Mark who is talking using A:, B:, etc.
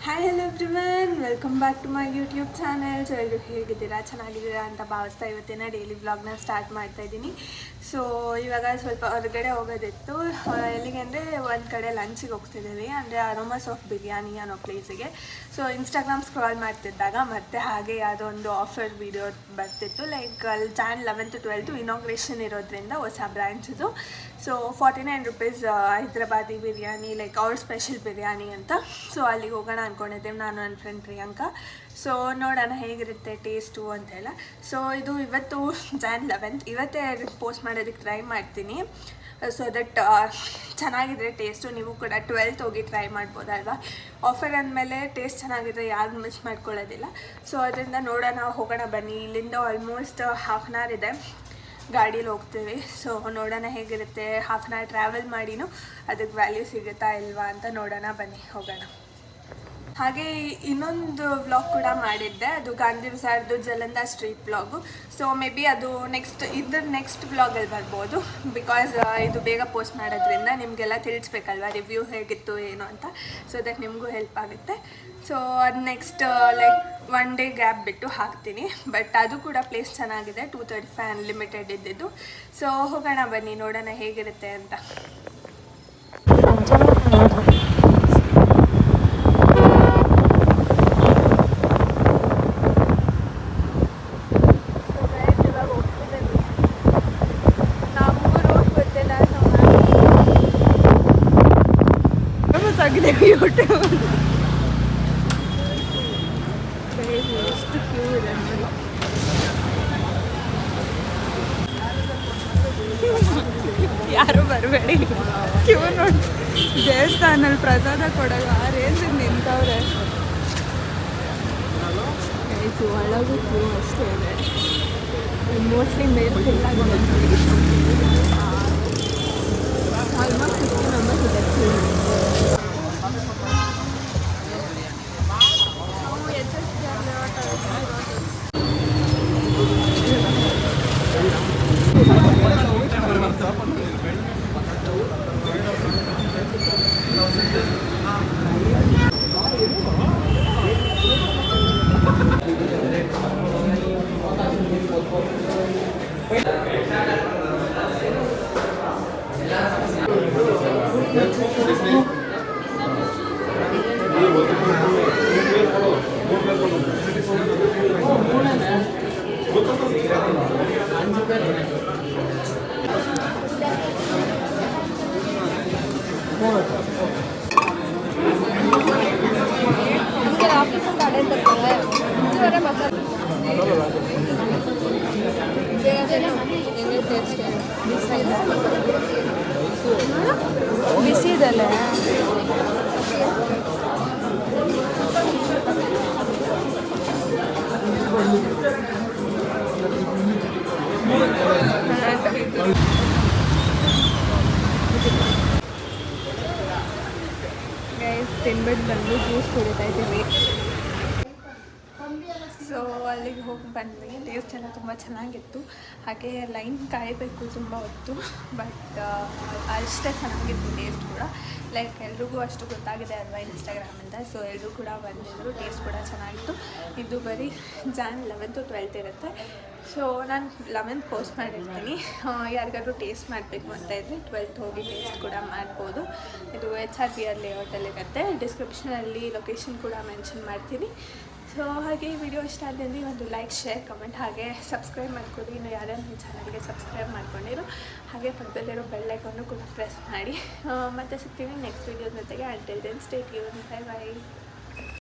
A: Hi hello everyone, welcome back to my YouTube channel. So ಎಲ್ಲರೂ ಹೇಗಿದ್ದೀರಾ, ಚೆನ್ನಾಗಿದ್ದೀರಾ ಅಂತ ಭಾವಿಸ್ತಾ ಇವತ್ತಿನ ಡೈಲಿ ವ್ಲಾಗ್ನ ಸ್ಟಾರ್ಟ್ ಮಾಡ್ತಾ ಇದ್ದೀನಿ. ಸೊ ಇವಾಗ ಸ್ವಲ್ಪ ಹೊರಗಡೆ ಹೋಗೋದಿತ್ತು. ಎಲ್ಲಿಗೆ ಅಂದರೆ ಒಂದು ಕಡೆ ಲಂಚಿಗೆ ಹೋಗ್ತಿದ್ದೀವಿ, ಅಂದರೆ ಅರೋಮಾಸ್ ಆಫ್ ಬಿರಿಯಾನಿ ಅನ್ನೋ ಪ್ಲೇಸಿಗೆ. ಸೊ ಇನ್ಸ್ಟಾಗ್ರಾಮ್ ಸ್ಕ್ರಾಲ್ ಮಾಡ್ತಿದ್ದಾಗ ಮತ್ತೆ ಹಾಗೆ ಯಾವುದೋ ಒಂದು ಆಫರ್ ವೀಡಿಯೋ ಬರ್ತಿತ್ತು. ಲೈಕ್ ಅಲ್ಲಿ ಜಾನ್ 11 to 12 ಇನಾಗ್ರೇಷನ್ ಇರೋದ್ರಿಂದ ಹೊಸ ಬ್ರ್ಯಾಂಚದು. So 49 rupees Hyderabadi biryani, like ಅವ್ರ ಸ್ಪೆಷಲ್ ಬಿರಿಯಾನಿ ಅಂತ. ಸೊ ಅಲ್ಲಿಗೆ ಹೋಗೋಣ ಅಂದ್ಕೊಂಡಿದ್ದೇವೆ ನಾನು ನನ್ನ ಫ್ರೆಂಡ್ ಪ್ರಿಯಾಂಕಾ. ಸೊ ನೋಡೋಣ ಹೇಗಿರುತ್ತೆ ಟೇಸ್ಟು ಅಂತೆಲ್ಲ. ಸೊ ಇದು ಇವತ್ತು ಜಾನ್ 11, ಇವತ್ತೇ ಪೋಸ್ಟ್ ಮಾಡೋದಕ್ಕೆ ಟ್ರೈ ಮಾಡ್ತೀನಿ. ಸೊ ದಟ್ ಚೆನ್ನಾಗಿದ್ರೆ ಟೇಸ್ಟು ನೀವು ಕೂಡ 12th ಹೋಗಿ ಟ್ರೈ ಮಾಡ್ಬೋದಲ್ವಾ. ಆಫರ್ ಅಂದಮೇಲೆ ಟೇಸ್ಟ್ ಚೆನ್ನಾಗಿದ್ರೆ ಯಾರು ಮಿಸ್ ಮಾಡ್ಕೊಳ್ಳೋದಿಲ್ಲ. ಸೊ ಅದರಿಂದ ನೋಡೋಣ, ಹೋಗೋಣ ಬನ್ನಿ. ಇಲ್ಲಿಂದ ಆಲ್ಮೋಸ್ಟ್ ಹಾಫ್ ಆನ್ ಅವರ್ ಇದೆ, ಗಾಡೀಲಿ ಹೋಗ್ತೀವಿ. ಸೊ ನೋಡೋಣ ಹೇಗಿರುತ್ತೆ. ಹಾಫ್ ಆನ್ ಅವರ್ ಟ್ರಾವೆಲ್ ಮಾಡಿನೂ ಅದಕ್ಕೆ ವ್ಯಾಲ್ಯೂ ಸಿಗುತ್ತಾ ಇಲ್ವಾ ಅಂತ ನೋಡೋಣ, ಬನ್ನಿ ಹೋಗೋಣ. ಹಾಗೆ ಇನ್ನೊಂದು ವ್ಲಾಗ್ ಕೂಡ ಮಾಡಿದ್ದೆ, ಅದು ಗಾಂಧಿ ಬಜಾರ್ದು ಜಲಂಧ street vlog. So may be ಅದು ನೆಕ್ಸ್ಟ್ ವ್ಲಾಗಲ್ಲಿ ಬರ್ಬೋದು, ಬಿಕಾಸ್ ಇದು ಬೇಗ ಪೋಸ್ಟ್ ಮಾಡೋದ್ರಿಂದ ನಿಮಗೆಲ್ಲ ತಿಳಿಸ್ಬೇಕಲ್ವ ರಿವ್ಯೂ ಹೇಗಿತ್ತು ಏನು ಅಂತ. ಸೊ ಅದಕ್ಕೆ ನಿಮಗೂ ಹೆಲ್ಪ್ ಆಗುತ್ತೆ. ಸೊ ಅದು ನೆಕ್ಸ್ಟ್ ಲೈಕ್ 1 day ಗ್ಯಾಪ್ ಬಿಟ್ಟು ಹಾಕ್ತೀನಿ. ಬಟ್ ಅದು ಕೂಡ ಪ್ಲೇಸ್ ಚೆನ್ನಾಗಿದೆ, 235 ಅನ್ಲಿಮಿಟೆಡ್ ಇದ್ದಿದ್ದು. ಸೊ ಹೋಗೋಣ ಬನ್ನಿ, ನೋಡೋಣ ಹೇಗಿರುತ್ತೆ ಅಂತ. ಎಷ್ಟು ಕ್ಯೂ ಇದೆ, ಯಾರು ಬರಬೇಡಿ, ಕ್ಯೂ ನೋಡಿ. ದೇವಸ್ಥಾನಲ್ಲಿ ಪ್ರಸಾದ ಕೊಡಲ್ಲ, ಆ ರೇಂಜಿಗೆ ನಿಂತವ್ರೆ. ಒಳಗೂ ಕ್ಯೂ ಅಷ್ಟೇ ಇದೆ. ಮೋಸ್ಟ್ಲಿ ಮೇಲೆ ಫಿಲ್ ಆಗಿದೆ. ಆಲ್ಮೋಸ್ಟ್ 50 members ಇದೆ ಕ್ಯೂ. ಬಿಸಿದಲ್ಲ ತಿನ್ಬಿಟ್ಟು ಬಂದು ಜ್ಯೂಸ್ ಕುಡಿತಾ ಇದ್ದೀವಿ. ಸೊ ಅಲ್ಲಿಗೆ ಹೋಗಿ ಬಂದ್ವಿ. ಟೇಸ್ಟ್ ಎಲ್ಲ ತುಂಬ ಚೆನ್ನಾಗಿತ್ತು. ಹಾಗೆ ಲೈನ್ ಕಾಯಬೇಕು ತುಂಬ ಹೊತ್ತು, ಬಟ್ ಅಷ್ಟೇ ಚೆನ್ನಾಗಿತ್ತು ಟೇಸ್ಟ್ ಕೂಡ. ಲೈಕ್ ಎಲ್ರಿಗೂ ಅಷ್ಟು ಗೊತ್ತಾಗಿದೆ ಅಲ್ವಾ ಇನ್ಸ್ಟಾಗ್ರಾಮಿಂದ. ಸೊ ಎಲ್ಲರೂ ಕೂಡ ಬಂದಿದ್ದರು, ಟೇಸ್ಟ್ ಕೂಡ ಚೆನ್ನಾಗಿತ್ತು. ಇದು ಬರೀ ಜಾನ್ 11 to 12 ಇರುತ್ತೆ. ಸೊ ನಾನು 11th ಪೋಸ್ಟ್ ಮಾಡಿರ್ತೀನಿ. ಯಾರಿಗಾದ್ರೂ ಟೇಸ್ಟ್ ಮಾಡಬೇಕು ಅಂತ ಇದ್ದರೆ 12th ಹೋಗಿ ಟೇಸ್ಟ್ ಕೂಡ ಮಾಡ್ಬೋದು. ಇದು HRPR ಲೇಔಟಲ್ಲಿರುತ್ತೆ. ಡಿಸ್ಕ್ರಿಪ್ಷನಲ್ಲಿ ಲೊಕೇಶನ್ ಕೂಡ ಮೆನ್ಷನ್ ಮಾಡ್ತೀನಿ. ಸೊ ಹಾಗೆ ಈ ವಿಡಿಯೋ ಇಷ್ಟ ಆದಲ್ಲಿ ಒಂದು ಲೈಕ್, ಶೇರ್, ಕಮೆಂಟ್, ಹಾಗೆ ಸಬ್ಸ್ಕ್ರೈಬ್ ಮಾಡ್ಕೊಳ್ಳಿ. ಇನ್ನು ಯಾರ್ಯಾರು ನಿಮ್ಮ ಚಾನಲ್ಗೆ ಸಬ್ಸ್ಕ್ರೈಬ್ ಮಾಡ್ಕೊಂಡಿರೋ ಹಾಗೆ ಪಕ್ಕದಲ್ಲಿರೋ ಬೆಲ್ ಐಕಾನ್ನು ಕೂಡ ಪ್ರೆಸ್ ಮಾಡಿ. ಮತ್ತೆ ಸಿಗ್ತೀವಿ ನೆಕ್ಸ್ಟ್ ವಿಡಿಯೋ ಜೊತೆಗೆ. Until then stay tuned. Bye by.